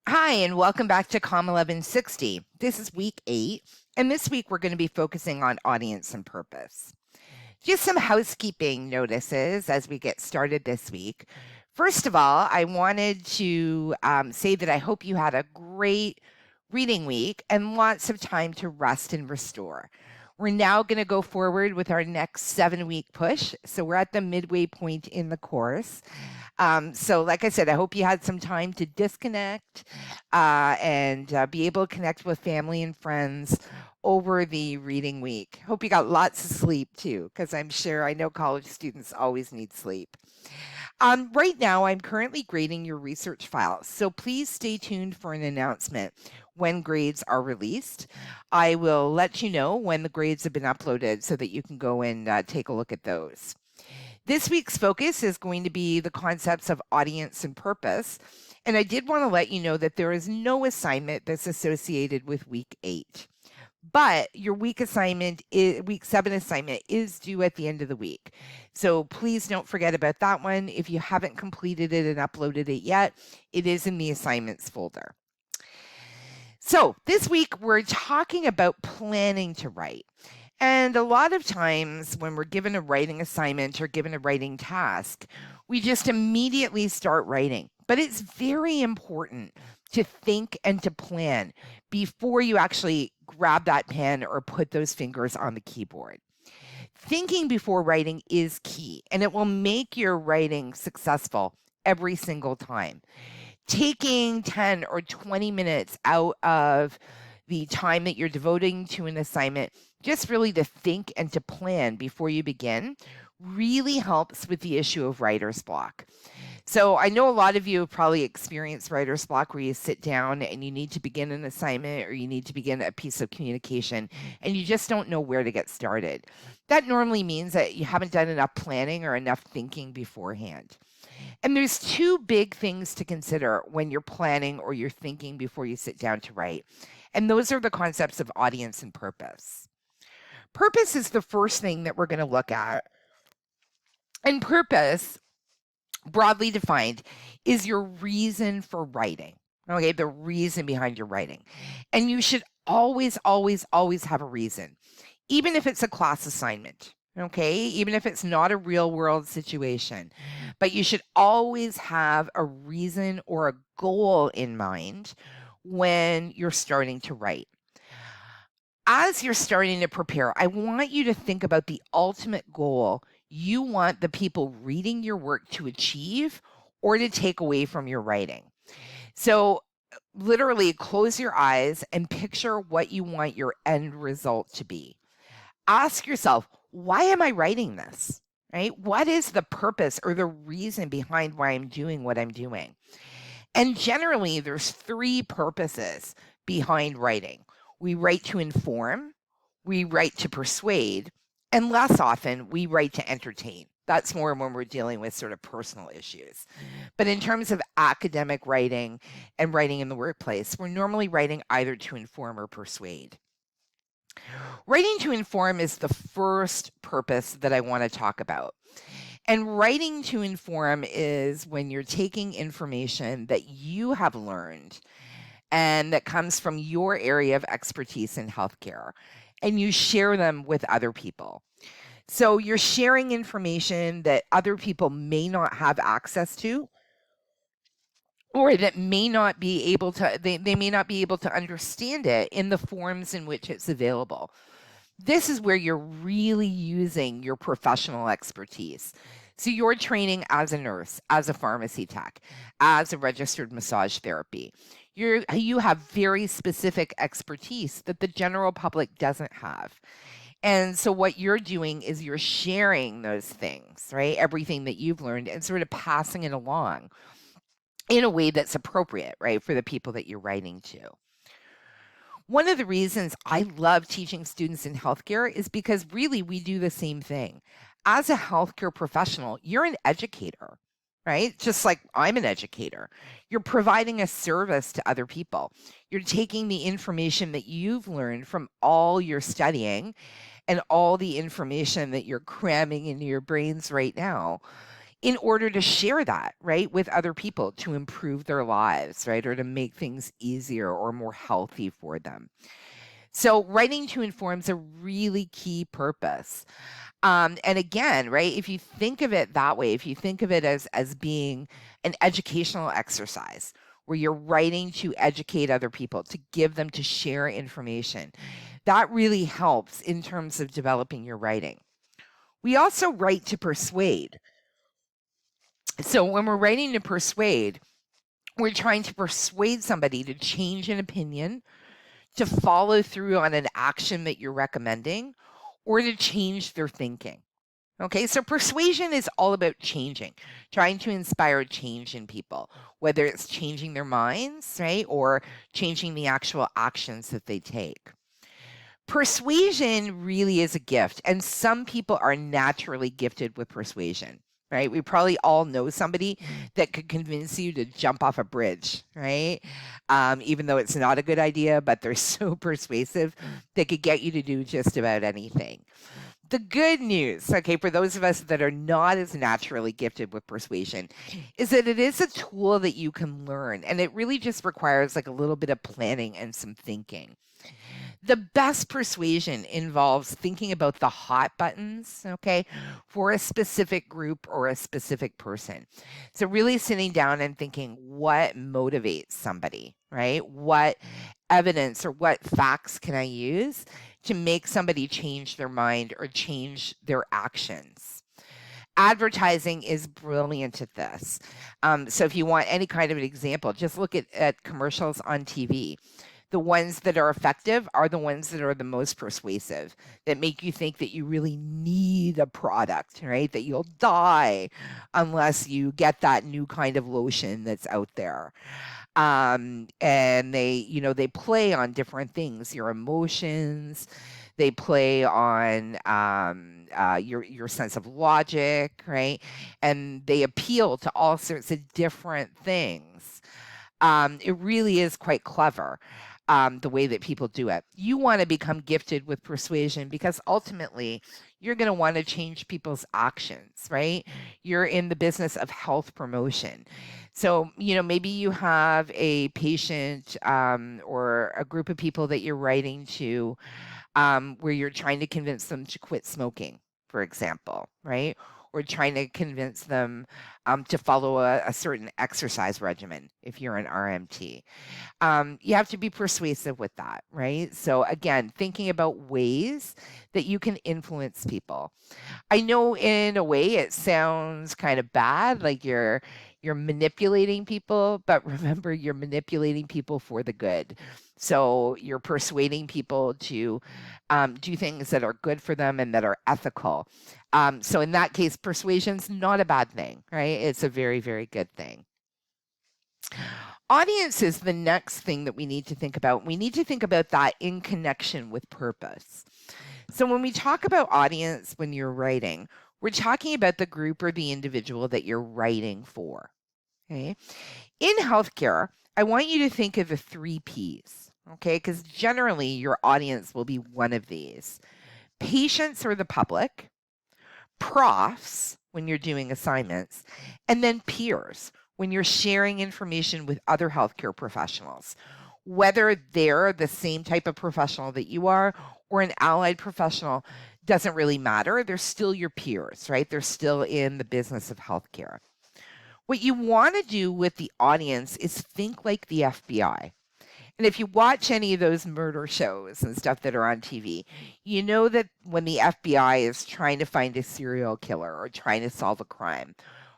Hi, and welcome back to COMM1160. This is week 8, and this week we're going to be focusing on audience and purpose. Just some housekeeping notices as we get started this week. First of all, I wanted to say that I hope you had a great reading week and lots of time to rest and restore. We're now going to go forward with our next 7-week push. So we're at the midway point in the course. So like I said, I hope you had some time to disconnect and be able to connect with family and friends over the reading week. Hope you got lots of sleep too, because I know college students always need sleep. Right now, I'm currently grading your research files, so please stay tuned for an announcement when grades are released. I will let you know when the grades have been uploaded so that you can go and take a look at those. This week's focus is going to be the concepts of audience and purpose. And I did want to let you know that there is no assignment that's associated with week 8. But your week 7 assignment is due at the end of the week. So please don't forget about that one. If you haven't completed it and uploaded it yet, it is in the assignments folder. So this week we're talking about planning to write. And a lot of times when we're given a writing assignment or given a writing task, we just immediately start writing. But it's very important to think and to plan before you actually grab that pen or put those fingers on the keyboard. Thinking before writing is key, and it will make your writing successful every single time. Taking 10 or 20 minutes out of the time that you're devoting to an assignment, just really to think and to plan before you begin, really helps with the issue of writer's block. So I know a lot of you have probably experienced writer's block where you sit down and you need to begin an assignment or you need to begin a piece of communication and you just don't know where to get started. That normally means that you haven't done enough planning or enough thinking beforehand. And there's 2 big things to consider when you're planning or you're thinking before you sit down to write. And those are the concepts of audience and purpose. Purpose is the first thing that we're going to look at. And purpose, broadly defined, is your reason for writing. Okay, the reason behind your writing. And you should always, always, always have a reason, even if it's a class assignment. Okay, even if it's not a real world situation, but you should always have a reason or a goal in mind when you're starting to write. As you're starting to prepare, I want you to think about the ultimate goal you want the people reading your work to achieve or to take away from your writing. So, literally close your eyes and picture what you want your end result to be. Ask yourself, why am I writing this? Right? What is the purpose or the reason behind why I'm doing what I'm doing? And generally, there's 3 purposes behind writing. We write to inform, we write to persuade, and less often we write to entertain. That's more when we're dealing with sort of personal issues. But in terms of academic writing and writing in the workplace, we're normally writing either to inform or persuade. Writing to inform is the first purpose that I want to talk about. And writing to inform is when you're taking information that you have learned and that comes from your area of expertise in healthcare, and you share them with other people. So you're sharing information that other people may not have access to, or that may not be able to, they may not be able to understand it in the forms in which it's available. This is where you're really using your professional expertise. So you're training as a nurse, as a pharmacy tech, as a registered massage therapy. You have very specific expertise that the general public doesn't have. And so what you're doing is you're sharing those things, right? Everything that you've learned and sort of passing it along in a way that's appropriate, right, for the people that you're writing to. One of the reasons I love teaching students in healthcare is because really we do the same thing. As a healthcare professional, you're an educator, right? Just like I'm an educator. You're providing a service to other people. You're taking the information that you've learned from all your studying and all the information that you're cramming into your brains right now in order to share that, right, with other people to improve their lives, right, or to make things easier or more healthy for them. So writing to inform is a really key purpose. And again, right, if you think of it that way, if you think of it as being an educational exercise where you're writing to educate other people, to give them, to share information, that really helps in terms of developing your writing. We also write to persuade. So when we're writing to persuade, we're trying to persuade somebody to change an opinion, to follow through on an action that you're recommending, or to change their thinking. Okay, so persuasion is all about changing, trying to inspire change in people, whether it's changing their minds, right, or changing the actual actions that they take. Persuasion really is a gift, and some people are naturally gifted with persuasion, right? We probably all know somebody that could convince you to jump off a bridge, right? Even though it's not a good idea, but they're so persuasive, they could get you to do just about anything. The good news, okay, for those of us that are not as naturally gifted with persuasion, is that it is a tool that you can learn, and it really just requires like a little bit of planning and some thinking. The best persuasion involves thinking about the hot buttons, okay, for a specific group or a specific person. So, really sitting down and thinking what motivates somebody, right? What evidence or what facts can I use to make somebody change their mind or change their actions? Advertising is brilliant at this. So, if you want any kind of an example, just look at commercials on TV. The ones that are effective are the ones that are the most persuasive, that make you think that you really need a product, right? That you'll die unless you get that new kind of lotion that's out there. And they play on different things, your emotions. They play on your sense of logic, right? And they appeal to all sorts of different things. It really is quite clever, the way that people do it. You want to become gifted with persuasion because ultimately you're going to want to change people's actions, right? You're in the business of health promotion. So, maybe you have a patient or a group of people that you're writing to where you're trying to convince them to quit smoking, for example, right? Or trying to convince them to follow a certain exercise regimen if you're an RMT. You have to be persuasive with that, right? So, again, thinking about ways that you can influence people. I know in a way it sounds kind of bad, like you're manipulating people, but remember you're manipulating people for the good. So you're persuading people to do things that are good for them and that are ethical. So in that case, persuasion's not a bad thing, right? It's a very, very good thing. Audience is the next thing that we need to think about. We need to think about that in connection with purpose. So when we talk about audience when you're writing, we're talking about the group or the individual that you're writing for. Okay. In healthcare, I want you to think of the 3 Ps. Okay. Because generally your audience will be one of these: patients or the public, profs when you're doing assignments, and then peers when you're sharing information with other healthcare professionals, whether they're the same type of professional that you are or an allied professional. Doesn't really matter. They're still your peers, right? They're still in the business of healthcare. What you want to do with the audience is think like the FBI. And if you watch any of those murder shows and stuff that are on TV, you know that when the FBI is trying to find a serial killer or trying to solve a crime,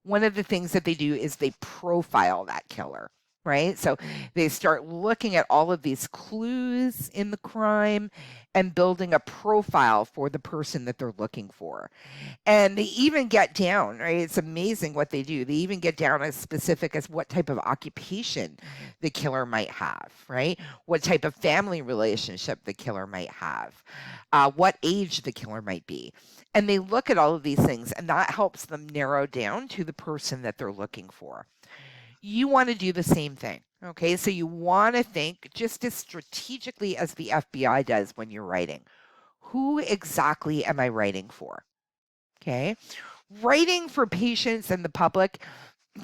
one of the things that they do is they profile that killer, right? So they start looking at all of these clues in the crime and building a profile for the person that they're looking for. And they even get down, right? It's amazing what they do. They even get down as specific as what type of occupation the killer might have, right? What type of family relationship the killer might have, what age the killer might be. And they look at all of these things, and that helps them narrow down to the person that they're looking for. You want to do the same thing. Okay, so you want to think just as strategically as the FBI does when you're writing. Who exactly am I writing for? Okay. Writing for patients and the public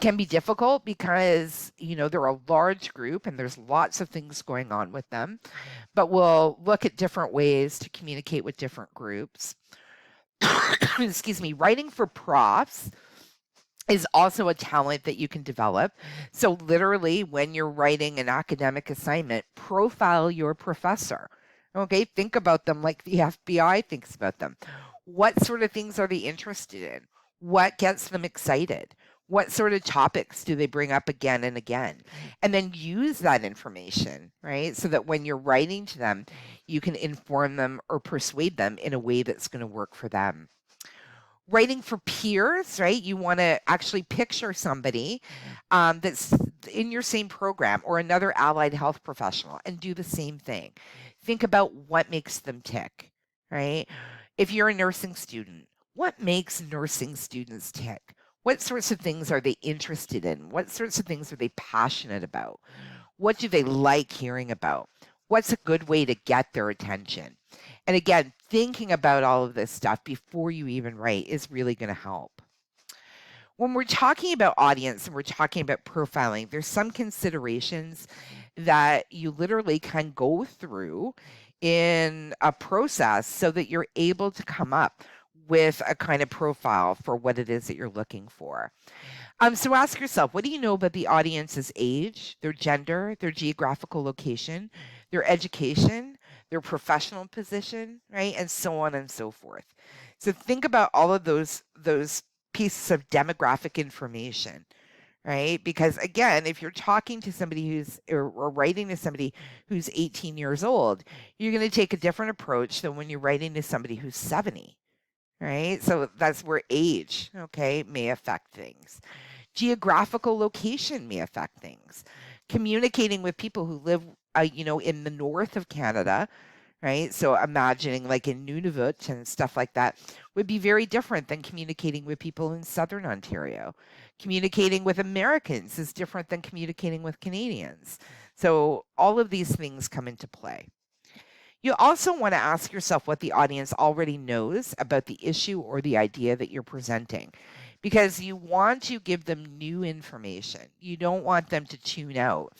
can be difficult because, they're a large group and there's lots of things going on with them, but we'll look at different ways to communicate with different groups. Excuse me. Writing for profs is also a talent that you can develop. So literally, when you're writing an academic assignment, profile your professor. Okay, think about them like the FBI thinks about them. What sort of things are they interested in? What gets them excited? What sort of topics do they bring up again and again? And then use that information, right? So that when you're writing to them, you can inform them or persuade them in a way that's going to work for them. Writing for peers, right? You want to actually picture somebody that's in your same program or another allied health professional and do the same thing. Think about what makes them tick, right? If you're a nursing student, what makes nursing students tick? What sorts of things are they interested in? What sorts of things are they passionate about? What do they like hearing about? What's a good way to get their attention? And again, thinking about all of this stuff before you even write is really going to help. When we're talking about audience and we're talking about profiling, there's some considerations that you literally can go through in a process so that you're able to come up with a kind of profile for what it is that you're looking for. So ask yourself, what do you know about the audience's age, their gender, their geographical location, their education, their professional position, right? And so on and so forth. So think about all of those pieces of demographic information, right? Because again, if you're talking to somebody or writing to somebody who's 18 years old, you're going to take a different approach than when you're writing to somebody who's 70, right? So that's where age, okay, may affect things. Geographical location may affect things. Communicating with people who live, in the north of Canada, right? So imagining like in Nunavut and stuff like that would be very different than communicating with people in southern Ontario. Communicating with Americans is different than communicating with Canadians. So all of these things come into play. You also want to ask yourself what the audience already knows about the issue or the idea that you're presenting, because you want to give them new information. You don't want them to tune out.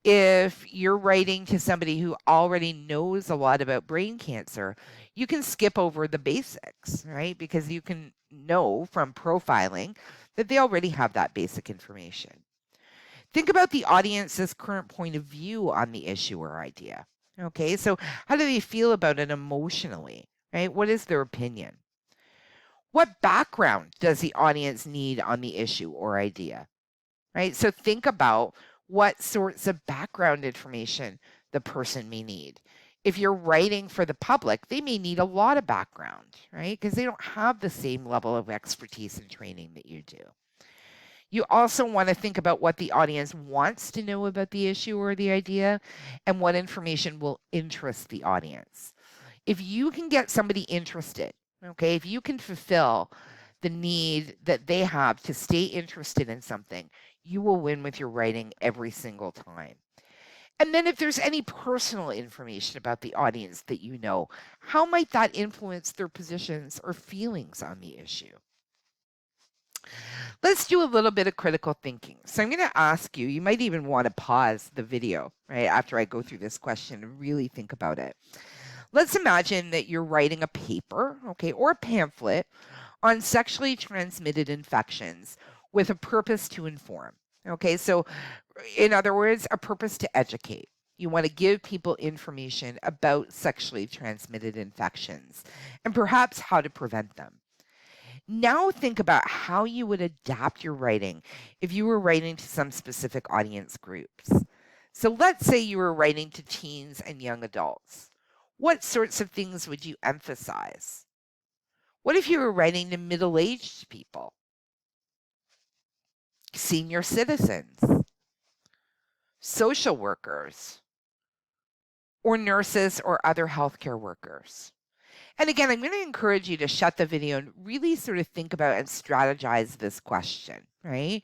If you're writing to somebody who already knows a lot about brain cancer, you can skip over the basics, right? Because you can know from profiling that they already have that basic information. Think about the audience's current point of view on the issue or idea. Okay, so how do they feel about it emotionally, right? What is their opinion? What background does the audience need on the issue or idea, right? So think about what sorts of background information the person may need. If you're writing for the public, they may need a lot of background, right? Because they don't have the same level of expertise and training that you do. You also want to think about what the audience wants to know about the issue or the idea and what information will interest the audience. If you can get somebody interested, okay, if you can fulfill the need that they have to stay interested in something, you will win with your writing every single time. And then if there's any personal information about the audience that you know, how might that influence their positions or feelings on the issue? Let's do a little bit of critical thinking. So I'm going to ask you, you might even want to pause the video, right, after I go through this question and really think about it. Let's imagine that you're writing a paper, okay, or a pamphlet on sexually transmitted infections with a purpose to inform. Okay, so in other words, a purpose to educate. You want to give people information about sexually transmitted infections and perhaps how to prevent them. Now think about how you would adapt your writing if you were writing to some specific audience groups. So let's say you were writing to teens and young adults. What sorts of things would you emphasize? What if you were writing to middle-aged people, senior citizens, social workers, or nurses or other healthcare workers? And again, I'm going to encourage you to shut the video and really sort of think about and strategize this question, right?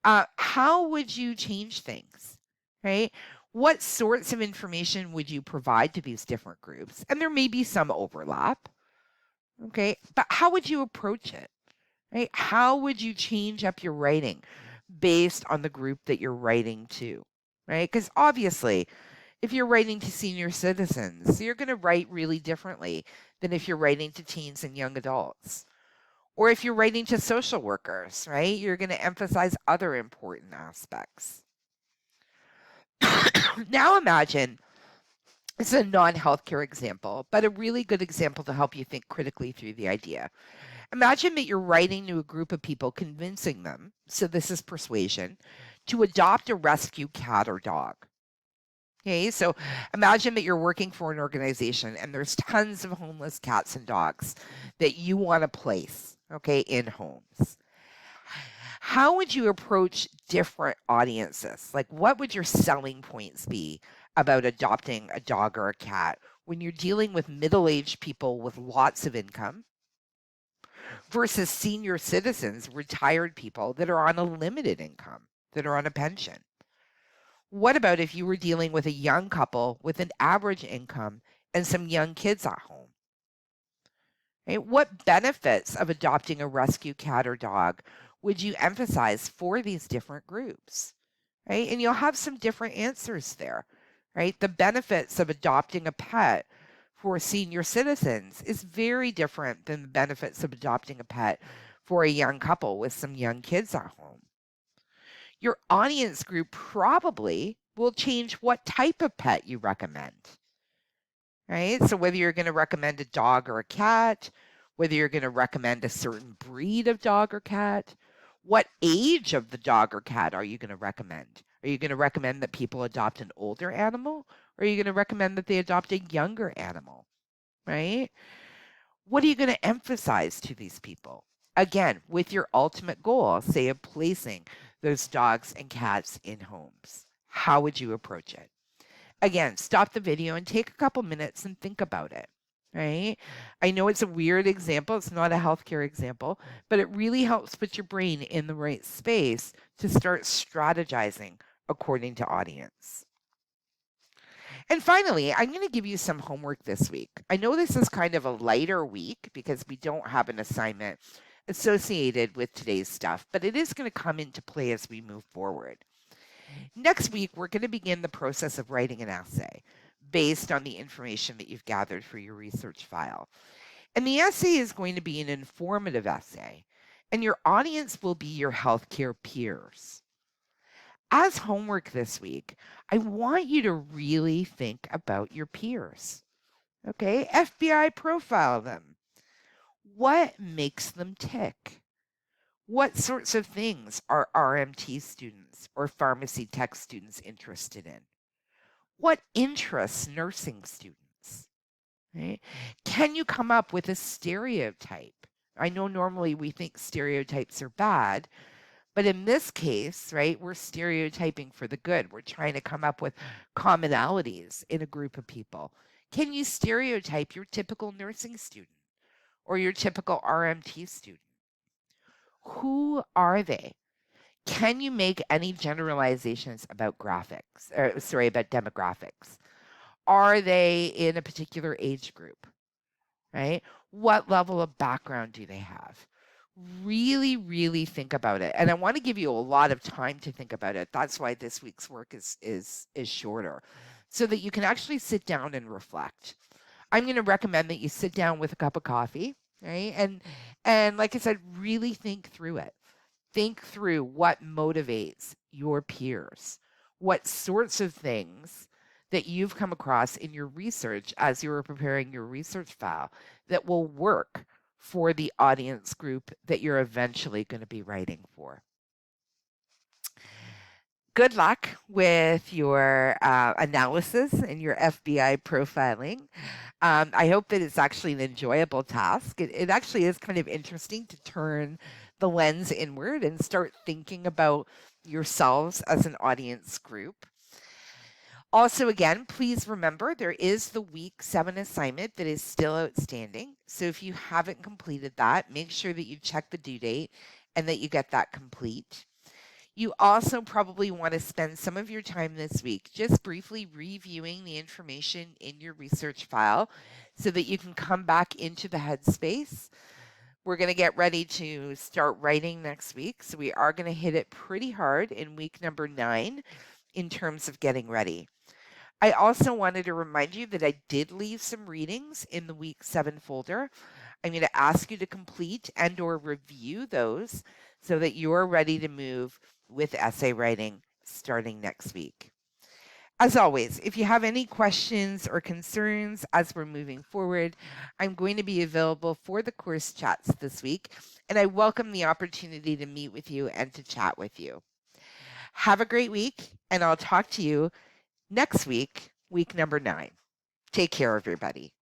How would you change things, right? What sorts of information would you provide to these different groups? And there may be some overlap, okay? But how would you approach it, right? How would you change up your writing based on the group that you're writing to, right? Because obviously, if you're writing to senior citizens, you're going to write really differently than if you're writing to teens and young adults. Or if you're writing to social workers, right? You're going to emphasize other important aspects. Now imagine, it's a non-healthcare example, but a really good example to help you think critically through the idea. Imagine that you're writing to a group of people, convincing them, so this is persuasion, to adopt a rescue cat or dog. Okay, so imagine that you're working for an organization and there's tons of homeless cats and dogs that you want to place, okay, in homes. How would you approach different audiences? Like, what would your selling points be about adopting a dog or a cat when you're dealing with middle aged people with lots of income versus senior citizens, retired people that are on a limited income, that are on a pension? What about if you were dealing with a young couple with an average income and some young kids at home? Right? What benefits of adopting a rescue cat or dog would you emphasize for these different groups? Right? And you'll have some different answers there, right? The benefits of adopting a pet for senior citizens is very different than the benefits of adopting a pet for a young couple with some young kids at home. Your audience group probably will change what type of pet you recommend, right? So whether you're going to recommend a dog or a cat, whether you're going to recommend a certain breed of dog or cat, what age of the dog or cat are you going to recommend? Are you going to recommend that people adopt an older animal, or are you going to recommend that they adopt a younger animal, right? What are you going to emphasize to these people? Again, with your ultimate goal, say of placing those dogs and cats in homes. How would you approach it? Again, stop the video and take a couple minutes and think about it, right? I know it's a weird example. It's not a healthcare example, but it really helps put your brain in the right space to start strategizing according to audience. And finally, I'm going to give you some homework this week. I know this is kind of a lighter week because we don't have an assignment associated with today's stuff, but it is going to come into play as we move forward. Next week, we're going to begin the process of writing an essay based on the information that you've gathered for your research file. And the essay is going to be an informative essay, and your audience will be your healthcare peers. As homework this week, I want you to really think about your peers. Okay, FBI profile them. What makes them tick? What sorts of things are RMT students or pharmacy tech students interested in? What interests nursing students? Right? Can you come up with a stereotype? I know normally we think stereotypes are bad, but in this case, right, we're stereotyping for the good. We're trying to come up with commonalities in a group of people. Can you stereotype your typical nursing student or your typical RMT student? Who are they? Can you make any generalizations about about demographics? Are they in a particular age group, right? What level of background do they have? Really, really think about it. And I want to give you a lot of time to think about it. That's why this week's work is shorter, so that you can actually sit down and reflect. I'm going to recommend that you sit down with a cup of coffee, right? And like I said, really think through it. Think through what motivates your peers. What sorts of things that you've come across in your research as you were preparing your research file that will work for the audience group that you're eventually going to be writing for. Good luck with your analysis and your FBI profiling. I hope that it's actually an enjoyable task. It actually is kind of interesting to turn the lens inward and start thinking about yourselves as an audience group. Also, again, please remember there is the week 7 assignment that is still outstanding. So if you haven't completed that, make sure that you check the due date and that you get that complete. You also probably want to spend some of your time this week just briefly reviewing the information in your research file so that you can come back into the headspace We're going to get ready to start writing next week. So we are going to hit it pretty hard in week number 9 in terms of getting ready. I also wanted to remind you that I did leave some readings in the week 7 folder. I'm going to ask you to complete and or review those so that you're ready to move with essay writing starting next week. As always, if you have any questions or concerns as we're moving forward, I'm going to be available for the course chats this week, and I welcome the opportunity to meet with you and to chat with you. Have a great week, and I'll talk to you next week, week number 9. Take care, everybody.